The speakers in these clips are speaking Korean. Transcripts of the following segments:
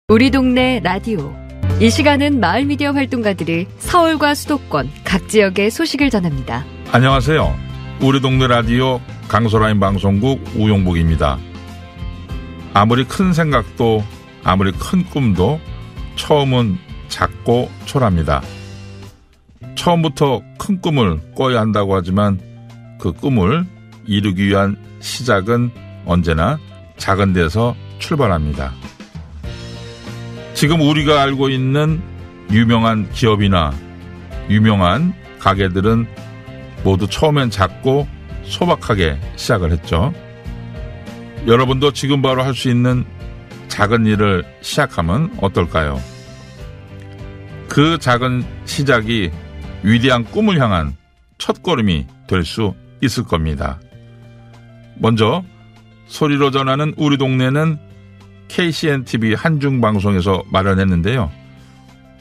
우리 동네 라디오. 이 시간은 마을미디어 활동가들이 서울과 수도권 각 지역의 소식을 전합니다. 안녕하세요. 우리 동네 라디오 강소라인 방송국 우용복입니다. 아무리 큰 생각도 아무리 큰 꿈도 처음은 작고 초라합니다. 처음부터 큰 꿈을 꿔야 한다고 하지만 그 꿈을 이루기 위한 시작은 언제나 작은 데서 출발합니다. 지금 우리가 알고 있는 유명한 기업이나 유명한 가게들은 모두 처음엔 작고 소박하게 시작을 했죠. 여러분도 지금 바로 할 수 있는 작은 일을 시작하면 어떨까요? 그 작은 시작이 위대한 꿈을 향한 첫걸음이 될 수 있을 겁니다. 먼저 소리로 전하는 우리 동네는 KCNTV 한중방송에서 마련했는데요.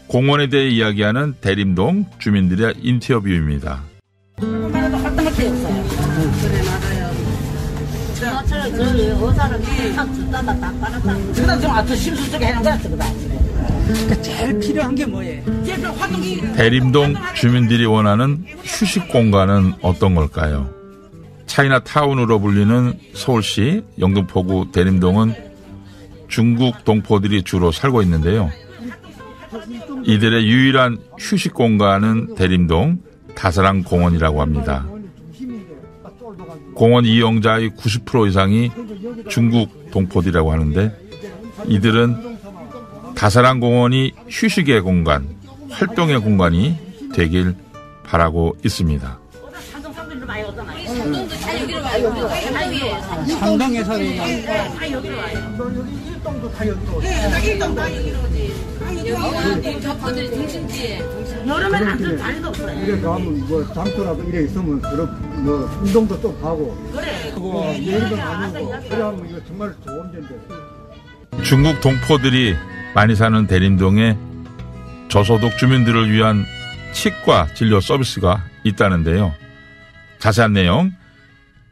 공원에 대해 이야기하는 대림동 주민들의 인터뷰입니다. 제일 필요한 게 뭐예요? 대림동 주민들이 원하는 휴식 공간은 어떤 걸까요? 차이나타운으로 불리는 서울시 영등포구 대림동은 중국 동포들이 주로 살고 있는데요. 이들의 유일한 휴식 공간은 대림동 다사랑 공원이라고 합니다. 공원 이용자의 90% 이상이 중국 동포들이라고 하는데 이들은 다사랑 공원이 휴식의 공간, 활동의 공간이 되길 바라고 있습니다. 상당히 사람이 여름에는 안 다리도 없어요. 이래 가면 뭐 장터라도 이래 있으면 뭐 운동도 좀 하고 그래 예의도 나누고 그래 하면 이거 정말 좋은 데인데. 중국 동포들이 많이 사는 대림동에 저소득 주민들을 위한 치과 진료 서비스가 있다는데요. 자세한 내용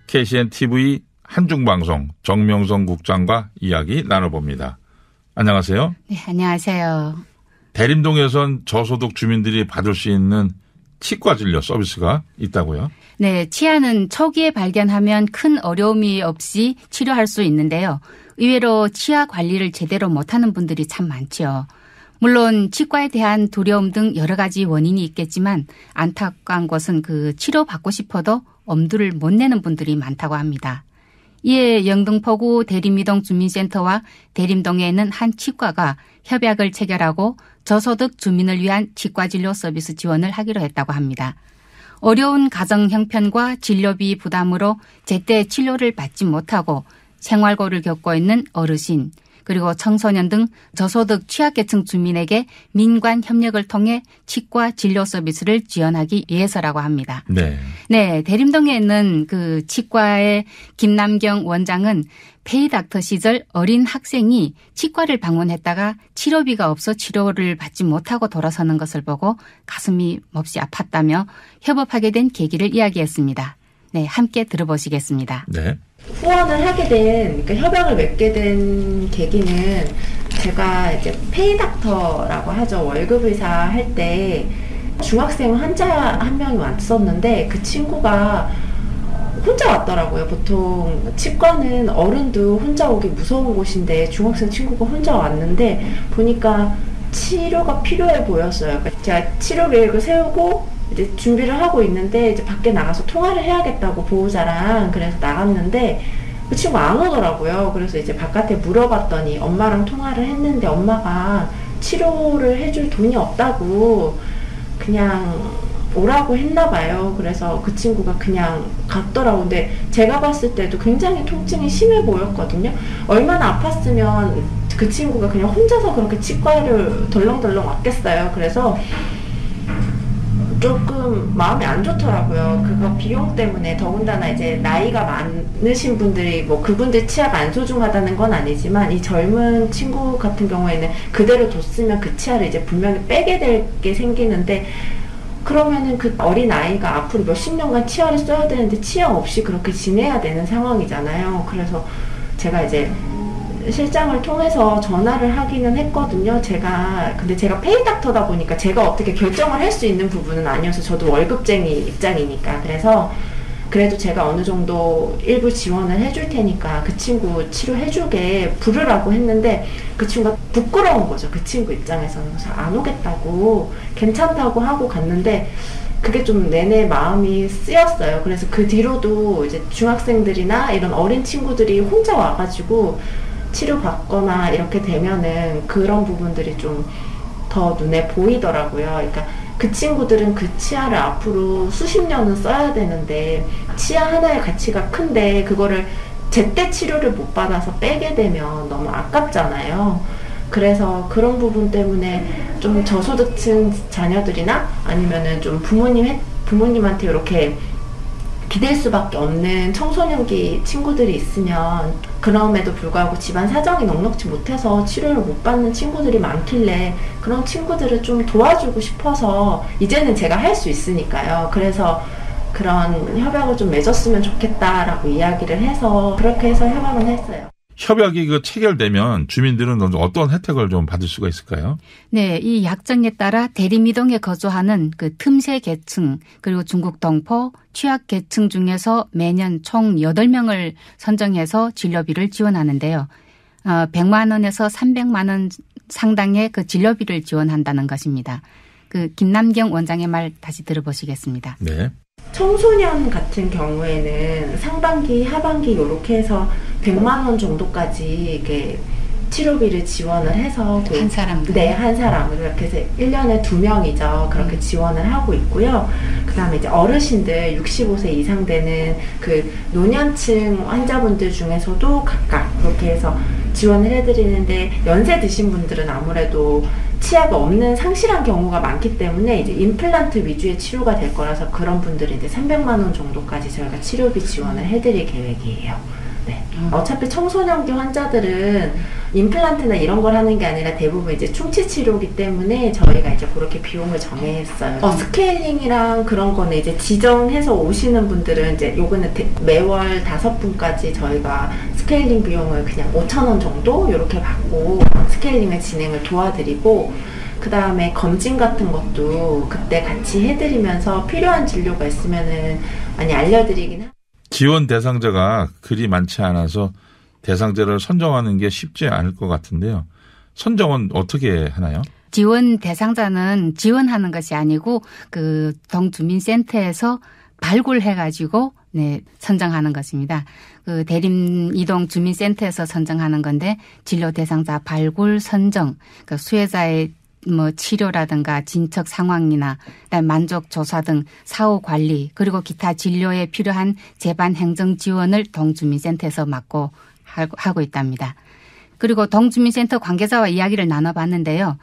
KCNTV 한중방송 정명성 국장과 이야기 나눠봅니다. 안녕하세요. 네, 안녕하세요. 대림동에선 저소득 주민들이 받을 수 있는 치과 진료 서비스가 있다고요? 네, 치아는 초기에 발견하면 큰 어려움이 없이 치료할 수 있는데요. 의외로 치아 관리를 제대로 못하는 분들이 참 많죠. 물론 치과에 대한 두려움 등 여러 가지 원인이 있겠지만 안타까운 것은 그 치료받고 싶어도 엄두를 못 내는 분들이 많다고 합니다. 이에 영등포구 대림이동 주민센터와 대림동에 있는 한 치과가 협약을 체결하고 저소득 주민을 위한 치과진료 서비스 지원을 하기로 했다고 합니다. 어려운 가정 형편과 진료비 부담으로 제때 치료를 받지 못하고 생활고를 겪고 있는 어르신, 그리고 청소년 등 저소득 취약계층 주민에게 민관 협력을 통해 치과 진료 서비스를 지원하기 위해서라고 합니다. 네, 대림동에 있는 그 치과의 김남경 원장은 페이닥터 시절 어린 학생이 치과를 방문했다가 치료비가 없어 치료를 받지 못하고 돌아서는 것을 보고 가슴이 몹시 아팠다며 협업하게 된 계기를 이야기했습니다. 네, 함께 들어보시겠습니다. 네. 후원을 하게 된, 그러니까 협약을 맺게 된 계기는 제가 이제 페이닥터라고 하죠. 월급 의사 할 때 중학생 환자 한 명이 왔었는데 그 친구가 혼자 왔더라고요. 보통 치과는 어른도 혼자 오기 무서운 곳인데 중학생 친구가 혼자 왔는데 보니까 치료가 필요해 보였어요. 그러니까 제가 치료 계획을 세우고 이제 준비를 하고 있는데 이제 밖에 나가서 통화를 해야겠다고 보호자랑 그래서 나갔는데 그 친구 안 오더라고요. 그래서 이제 바깥에 물어봤더니 엄마랑 통화를 했는데 엄마가 치료를 해줄 돈이 없다고 그냥 오라고 했나 봐요. 그래서 그 친구가 그냥 갔더라고. 근데 제가 봤을 때도 굉장히 통증이 심해 보였거든요. 얼마나 아팠으면 그 친구가 그냥 혼자서 그렇게 치과를 덜렁덜렁 왔겠어요. 그래서 조금 마음이 안 좋더라고요. 그거 비용 때문에. 더군다나 이제 나이가 많으신 분들이 뭐 그분들 치아가 안 소중하다는 건 아니지만 이 젊은 친구 같은 경우에는 그대로 뒀으면 그 치아를 이제 분명히 빼게 될 게 생기는데 그러면은 그 어린 아이가 앞으로 몇십 년간 치아를 써야 되는데 치아 없이 그렇게 지내야 되는 상황이잖아요. 그래서 제가 이제 실장을 통해서 전화를 하기는 했거든요. 근데 제가 페이닥터다 보니까 제가 어떻게 결정을 할 수 있는 부분은 아니어서 저도 월급쟁이 입장이니까. 그래도 제가 어느 정도 일부 지원을 해줄 테니까 그 친구 치료해주게 부르라고 했는데 그 친구가 부끄러운 거죠. 그 친구 입장에서는. 그래서 안 오겠다고 괜찮다고 하고 갔는데 그게 좀 내내 마음이 쓰였어요. 그래서 그 뒤로도 이제 중학생들이나 이런 어린 친구들이 혼자 와가지고 치료받거나 이렇게 되면은 그런 부분들이 좀 더 눈에 보이더라고요. 그러니까 그 친구들은 그 치아를 앞으로 수십 년은 써야 되는데 치아 하나의 가치가 큰데 그거를 제때 치료를 못 받아서 빼게 되면 너무 아깝잖아요. 그래서 그런 부분 때문에 좀 저소득층 자녀들이나 아니면은 좀 부모님한테 이렇게 기댈 수밖에 없는 청소년기 친구들이 있으면 그럼에도 불구하고 집안 사정이 넉넉지 못해서 치료를 못 받는 친구들이 많길래 그런 친구들을 좀 도와주고 싶어서 이제는 제가 할 수 있으니까요. 그래서 그런 협약을 좀 맺었으면 좋겠다라고 이야기를 해서 그렇게 해서 협약을 했어요. 협약이 체결되면 주민들은 어떤 혜택을 좀 받을 수가 있을까요? 네, 이 약정에 따라 대림이동에 거주하는 그 틈새 계층 그리고 중국 동포 취약 계층 중에서 매년 총 8명을 선정해서 진료비를 지원하는데요. 100만 원에서 300만 원 상당의 그 진료비를 지원한다는 것입니다. 그 김남경 원장의 말 다시 들어보시겠습니다. 네. 청소년 같은 경우에는 상반기, 하반기 이렇게 해서 100만 원 정도까지 이게 치료비를 지원을 해서 한 사람. 네, 한 사람으로 이렇게 해서 1년에 2명이죠. 그렇게 지원을 하고 있고요. 그다음에 이제 어르신들 65세 이상 되는 그 노년층 환자분들 중에서도 각각 그렇게 해서 지원을 해드리는데 연세 드신 분들은 아무래도 치아가 없는 상실한 경우가 많기 때문에 이제 임플란트 위주의 치료가 될 거라서 그런 분들은 이제 300만 원 정도까지 저희가 치료비 지원을 해드릴 계획이에요. 네. 어차피 청소년기 환자들은 임플란트나 이런 걸 하는 게 아니라 대부분 이제 충치 치료기 때문에 저희가 이제 그렇게 비용을 정했어요. 스케일링이랑 그런 거는 이제 지정해서 오시는 분들은 이제 요거는 매월 5분까지 저희가 스케일링 비용을 그냥 5,000원 정도 이렇게 받고 스케일링을 진행을 도와드리고 그 다음에 검진 같은 것도 그때 같이 해드리면서 필요한 진료가 있으면은 많이 알려드리긴 합니다. 지원 대상자가 그리 많지 않아서 대상자를 선정하는 게 쉽지 않을 것 같은데요. 선정은 어떻게 하나요? 지원 대상자는 지원하는 것이 아니고 그 동주민센터에서 발굴해가지고 선정하는 것입니다. 그 대림이동 주민센터에서 선정하는 건데 진료 대상자 발굴 선정, 그 수혜자의 치료라든가 진척 상황이나 만족 조사 등 사후 관리 그리고 기타 진료에 필요한 재반 행정 지원을 동주민센터에서 맡고 하고 있답니다. 그리고 동주민센터 관계자와 이야기를 나눠봤는데요.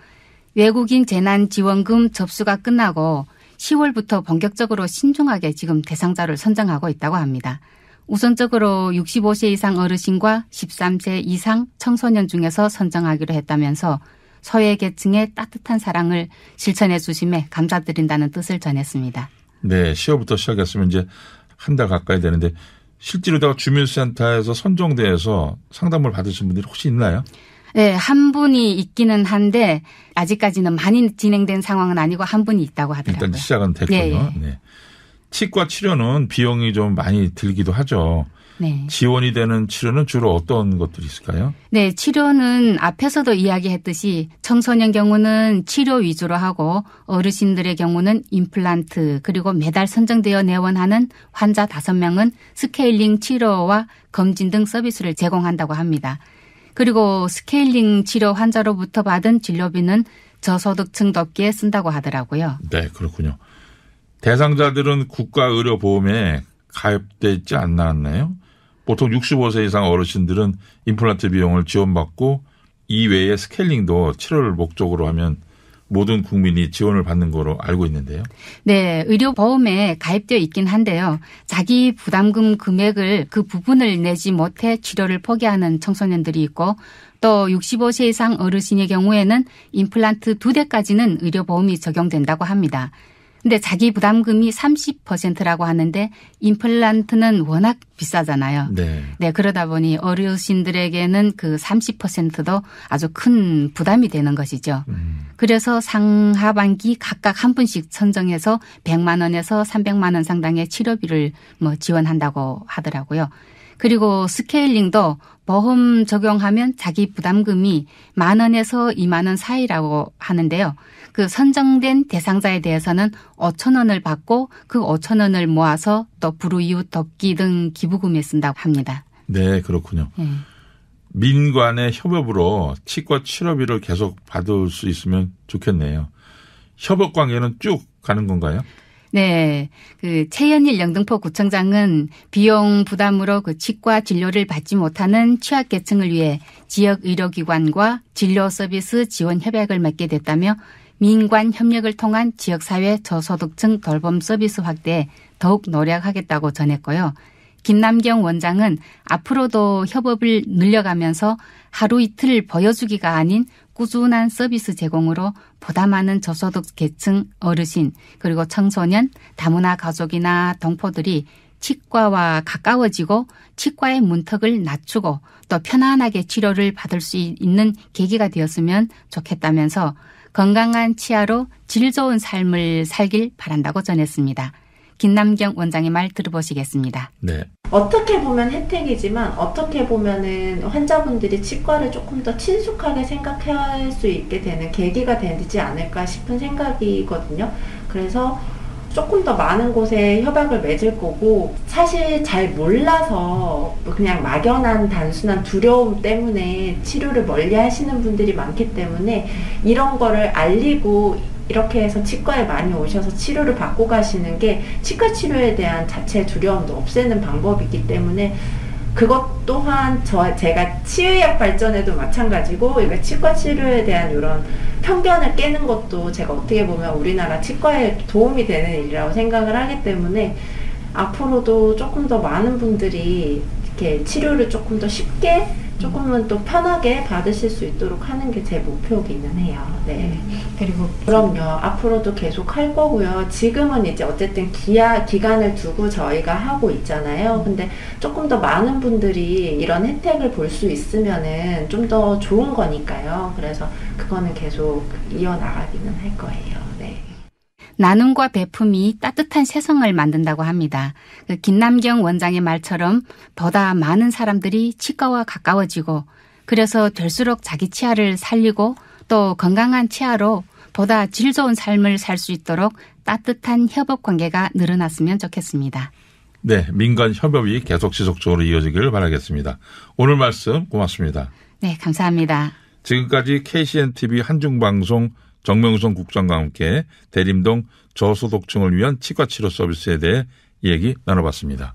외국인 재난지원금 접수가 끝나고 10월부터 본격적으로 신중하게 지금 대상자를 선정하고 있다고 합니다. 우선적으로 65세 이상 어르신과 13세 이상 청소년 중에서 선정하기로 했다면서 소외계층의 따뜻한 사랑을 실천해 주심에 감사드린다는 뜻을 전했습니다. 네, 10월부터 시작했으면 이제 한 달 가까이 되는데 실제로 주민센터에서 선정돼서 상담을 받으신 분들이 혹시 있나요? 네, 한 분이 있기는 한데 아직까지는 많이 진행된 상황은 아니고 한 분이 있다고 하더라고요. 일단 시작은 됐군요. 네. 네. 치과 치료는 비용이 좀 많이 들기도 하죠. 네. 지원이 되는 치료는 주로 어떤 것들이 있을까요? 네, 치료는 앞에서도 이야기했듯이 청소년 경우는 치료 위주로 하고 어르신들의 경우는 임플란트 그리고 매달 선정되어 내원하는 환자 5명은 스케일링 치료와 검진 등 서비스를 제공한다고 합니다. 그리고 스케일링 치료 환자로부터 받은 진료비는 저소득층덥기에 쓴다고 하더라고요. 네, 그렇군요. 대상자들은 국가의료보험에 가입돼 있지 않나요? 보통 65세 이상 어르신들은 임플란트 비용을 지원받고 이외에 스케일링도 치료를 목적으로 하면 모든 국민이 지원을 받는 거로 알고 있는데요. 네, 의료보험에 가입되어 있긴 한데요. 자기 부담금 금액을 그 부분을 내지 못해 치료를 포기하는 청소년들이 있고 또 65세 이상 어르신의 경우에는 임플란트 2대까지는 의료보험이 적용된다고 합니다. 근데 자기 부담금이 30%라고 하는데 임플란트는 워낙 비싸잖아요. 네. 네, 그러다 보니 어르신들에게는 그 30%도 아주 큰 부담이 되는 것이죠. 그래서 상하반기 각각 한 분씩 선정해서 100만 원에서 300만 원 상당의 치료비를 지원한다고 하더라고요. 그리고 스케일링도 보험 적용하면 자기 부담금이 1만 원에서 2만 원 사이라고 하는데요. 그 선정된 대상자에 대해서는 5천 원을 받고 그 5천 원을 모아서 또 불우이웃 돕기 등 기부금에 쓴다고 합니다. 네, 그렇군요. 민관의 협업으로 치과 치료비를 계속 받을 수 있으면 좋겠네요. 협업 관계는 쭉 가는 건가요? 네. 그 최연일 영등포구청장은 비용 부담으로 그 치과 진료를 받지 못하는 취약계층을 위해 지역 의료기관과 진료 서비스 지원 협약을 맺게 됐다며 민관 협력을 통한 지역사회 저소득층 돌봄 서비스 확대에 더욱 노력하겠다고 전했고요. 김남경 원장은 앞으로도 협업을 늘려가면서 하루 이틀 보여주기가 아닌 꾸준한 서비스 제공으로 보다 많은 저소득 계층 어르신 그리고 청소년, 다문화 가족이나 동포들이 치과와 가까워지고 치과의 문턱을 낮추고 또 편안하게 치료를 받을 수 있는 계기가 되었으면 좋겠다면서 건강한 치아로 질 좋은 삶을 살길 바란다고 전했습니다. 김남경 원장의 말 들어보시겠습니다. 네. 어떻게 보면 혜택이지만 어떻게 보면은 환자분들이 치과를 조금 더 친숙하게 생각할 수 있게 되는 계기가 되지 않을까 싶은 생각이거든요. 그래서 조금 더 많은 곳에 협약을 맺을 거고 사실 잘 몰라서 그냥 막연한 단순한 두려움 때문에 치료를 멀리 하시는 분들이 많기 때문에 이런 거를 알리고 이렇게 해서 치과에 많이 오셔서 치료를 받고 가시는 게 치과 치료에 대한 자체 두려움도 없애는 방법이기 때문에 그것 또한 제가 치의학 발전에도 마찬가지고 치과 치료에 대한 이런 편견을 깨는 것도 제가 어떻게 보면 우리나라 치과에 도움이 되는 일이라고 생각을 하기 때문에 앞으로도 조금 더 많은 분들이 이렇게 치료를 조금 더 쉽게 조금은 또 편하게 받으실 수 있도록 하는 게 제 목표기는 해요. 네. 그리고 그럼요. 앞으로도 계속 할 거고요. 지금은 이제 어쨌든 기간을 두고 저희가 하고 있잖아요. 근데 조금 더 많은 분들이 이런 혜택을 볼 수 있으면은 좀 더 좋은 거니까요. 그래서 그거는 계속 이어나가기는 할 거예요. 네. 나눔과 배품이 따뜻한 세상을 만든다고 합니다. 김남경 원장의 말처럼 보다 많은 사람들이 치과와 가까워지고 그래서 될수록 자기 치아를 살리고 또 건강한 치아로 보다 질 좋은 삶을 살 수 있도록 따뜻한 협업 관계가 늘어났으면 좋겠습니다. 네, 민간 협업이 계속 지속적으로 이어지기를 바라겠습니다. 오늘 말씀 고맙습니다. 네, 감사합니다. 지금까지 KCNTV 한중방송 정명선 국장과 함께 대림동 저소득층을 위한 치과치료 서비스에 대해 얘기 나눠봤습니다.